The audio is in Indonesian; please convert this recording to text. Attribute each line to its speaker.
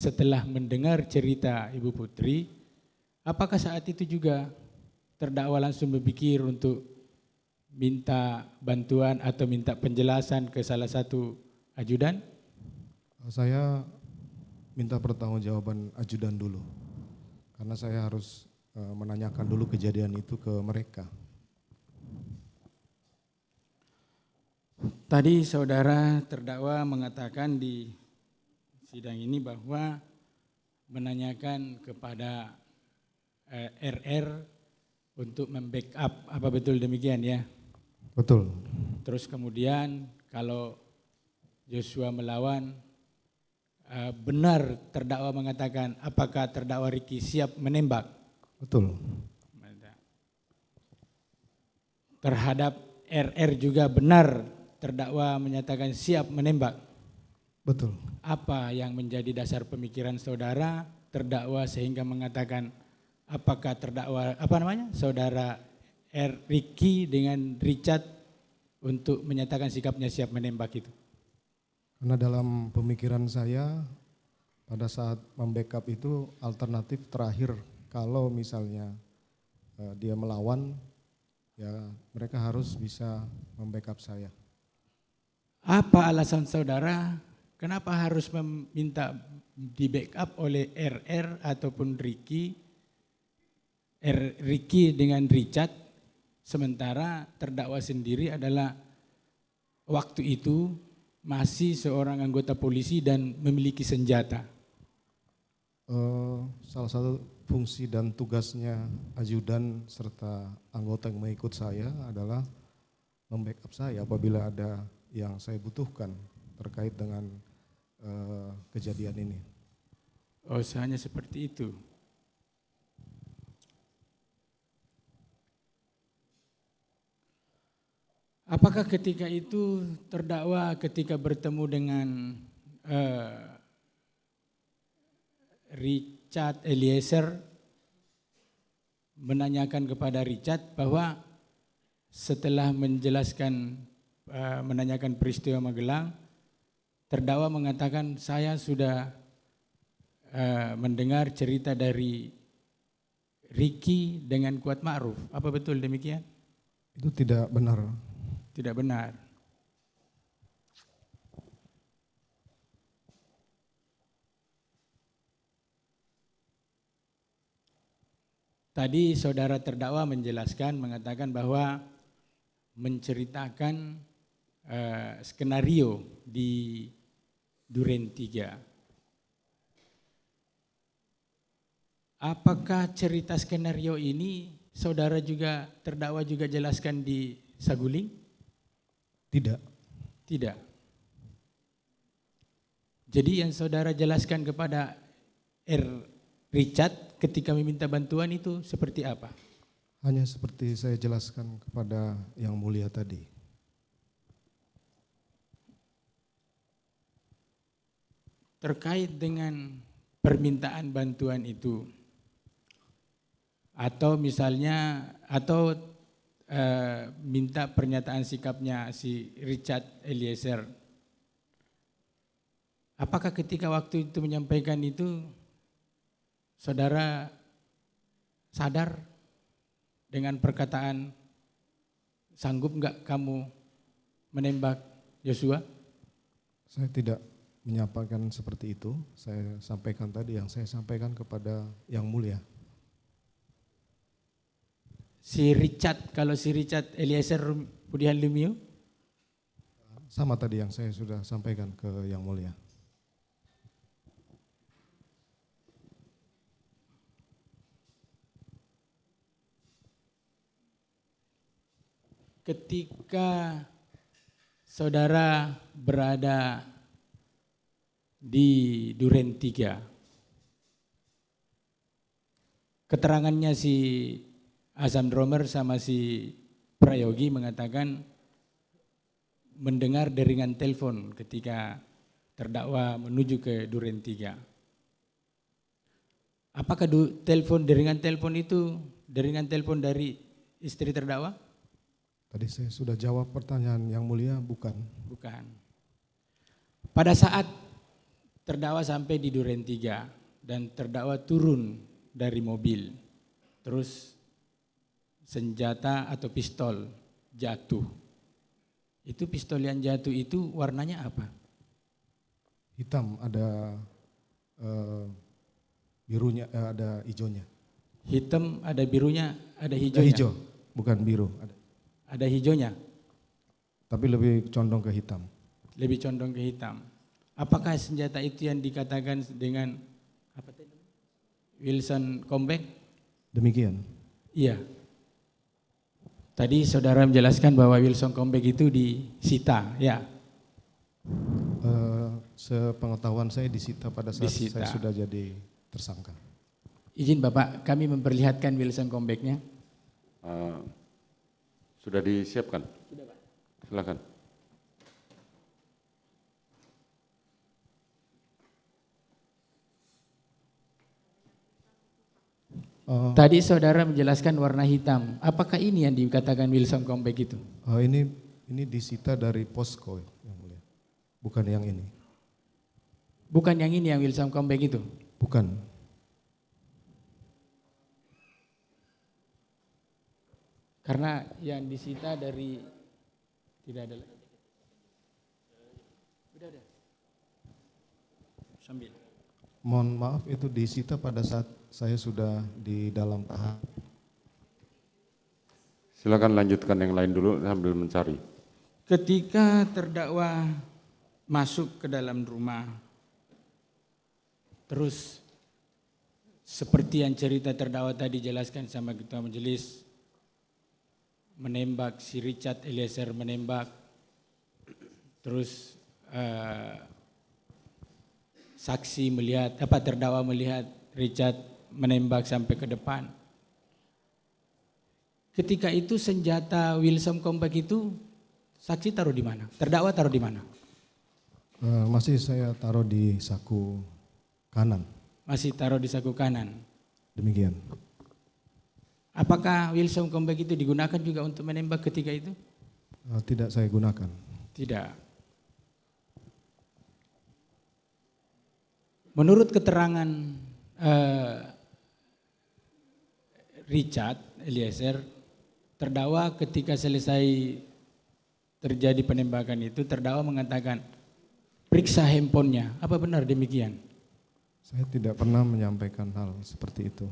Speaker 1: setelah mendengar cerita Ibu Putri, apakah saat itu juga terdakwa langsung berpikir untuk minta bantuan atau minta penjelasan ke salah satu ajudan?
Speaker 2: Saya minta pertanggungjawaban ajudan dulu, karena saya harus menanyakan dulu kejadian itu ke mereka.
Speaker 1: Tadi saudara terdakwa mengatakan di sidang ini bahwa menanyakan kepada RR untuk membackup, apa betul demikian ya?
Speaker 2: Betul.
Speaker 1: Terus kemudian kalau Joshua melawan, benar terdakwa mengatakan apakah terdakwa Ricky siap menembak?
Speaker 2: Betul.
Speaker 1: Terhadap RR juga benar terdakwa menyatakan siap menembak?
Speaker 2: Betul.
Speaker 1: Apa yang menjadi dasar pemikiran saudara terdakwa sehingga mengatakan apakah terdakwa saudara Ricky dengan Richard untuk menyatakan sikapnya siap menembak itu?
Speaker 2: Karena dalam pemikiran saya pada saat membackup itu alternatif terakhir, kalau misalnya dia melawan, ya mereka harus bisa membackup saya.
Speaker 1: Apa alasan saudara kenapa harus meminta di backup oleh RR ataupun Ricky dengan Richard, sementara terdakwa sendiri adalah waktu itu masih seorang anggota polisi dan memiliki senjata?
Speaker 2: Salah satu fungsi dan tugasnya ajudan serta anggota yang mengikut saya adalah membackup saya apabila ada yang saya butuhkan terkait dengan kejadian ini.
Speaker 1: Oh, hanya seperti itu. Apakah ketika itu terdakwa ketika bertemu dengan Richard Eliezer menanyakan kepada Richard bahwa setelah menanyakan peristiwa Magelang, terdakwa mengatakan saya sudah mendengar cerita dari Ricky dengan Kuat Ma'ruf. Apa betul demikian?
Speaker 2: Itu tidak benar.
Speaker 1: Tidak benar. Tadi saudara terdakwa menjelaskan, mengatakan bahwa menceritakan skenario di Duren 3. Apakah cerita skenario ini saudara juga terdakwa juga jelaskan di Saguling?
Speaker 2: Tidak.
Speaker 1: Tidak. Jadi yang saudara jelaskan kepada Richard ketika meminta bantuan itu seperti apa?
Speaker 2: Hanya seperti saya jelaskan kepada Yang Mulia tadi.
Speaker 1: Terkait dengan permintaan bantuan itu, atau misalnya minta pernyataan sikapnya si Richard Eliezer, apakah ketika waktu itu menyampaikan itu saudara sadar dengan perkataan sanggup enggak kamu menembak Joshua?
Speaker 2: Saya tidak menyampaikan seperti itu. Saya sampaikan tadi yang saya sampaikan kepada Yang Mulia.
Speaker 1: Si Richard Eliezer Budihan Lumiu?
Speaker 2: Sama tadi yang saya sudah sampaikan ke Yang Mulia.
Speaker 1: Ketika saudara berada di Duren 3, keterangannya si Azam Dromer sama si Prayogi mengatakan mendengar deringan telepon ketika terdakwa menuju ke Duren 3. Apakah deringan telepon itu deringan telepon dari istri terdakwa?
Speaker 2: Tadi saya sudah jawab pertanyaan Yang Mulia, bukan.
Speaker 1: Bukan. Pada saat terdakwa sampai di Duren 3 dan terdakwa turun dari mobil. Terus senjata atau pistol jatuh. Itu pistol yang jatuh itu warnanya apa?
Speaker 2: Hitam, ada birunya, ada hijaunya.
Speaker 1: Hitam, ada birunya, ada hijaunya.
Speaker 2: Ada hijau, bukan biru.
Speaker 1: Ada hijaunya.
Speaker 2: Tapi lebih condong ke hitam.
Speaker 1: Lebih condong ke hitam. Apakah senjata itu yang dikatakan dengan apa tadi? Wilson Combat?
Speaker 2: Demikian.
Speaker 1: Iya. Tadi saudara menjelaskan bahwa Wilson Combat itu disita, ya.
Speaker 2: Sepengetahuan saya disita pada saat
Speaker 1: Disita.
Speaker 2: saya sudah jadi tersangka.
Speaker 1: Izin Bapak, kami memperlihatkan Wilson Combat-nya.
Speaker 3: Sudah disiapkan?
Speaker 1: Sudah Pak.
Speaker 3: Silakan.
Speaker 1: Tadi saudara menjelaskan warna hitam. Apakah ini yang dikatakan Wilson Combat itu?
Speaker 2: Ini disita dari posko yang mulia. Bukan yang ini.
Speaker 1: Bukan yang ini yang Wilson Combat itu?
Speaker 2: Bukan.
Speaker 1: Karena yang disita dari tidak ada lagi. Udah ada. Sambil.
Speaker 2: Mohon maaf, itu disita pada saat saya sudah di dalam tahap.
Speaker 3: Silakan lanjutkan yang lain dulu sambil mencari.
Speaker 1: Ketika terdakwa masuk ke dalam rumah, terus seperti yang cerita terdakwa tadi jelaskan sama ketua majelis, menembak si Richard Eliezer, menembak, terus saksi melihat, terdakwa melihat Richard menembak sampai ke depan. Ketika itu senjata Wilson Combat itu saksi taruh di mana? Terdakwa taruh di mana?
Speaker 2: Masih saya taruh di saku kanan.
Speaker 1: Masih taruh di saku kanan.
Speaker 2: Demikian.
Speaker 1: Apakah Wilson Combat itu digunakan juga untuk menembak ketika itu?
Speaker 2: Tidak saya gunakan.
Speaker 1: Tidak. Menurut keterangan Richard Eliezer, terdakwa ketika selesai terjadi penembakan itu, terdakwa mengatakan periksa handphonenya. Apa benar demikian?
Speaker 2: Saya tidak pernah menyampaikan hal seperti itu.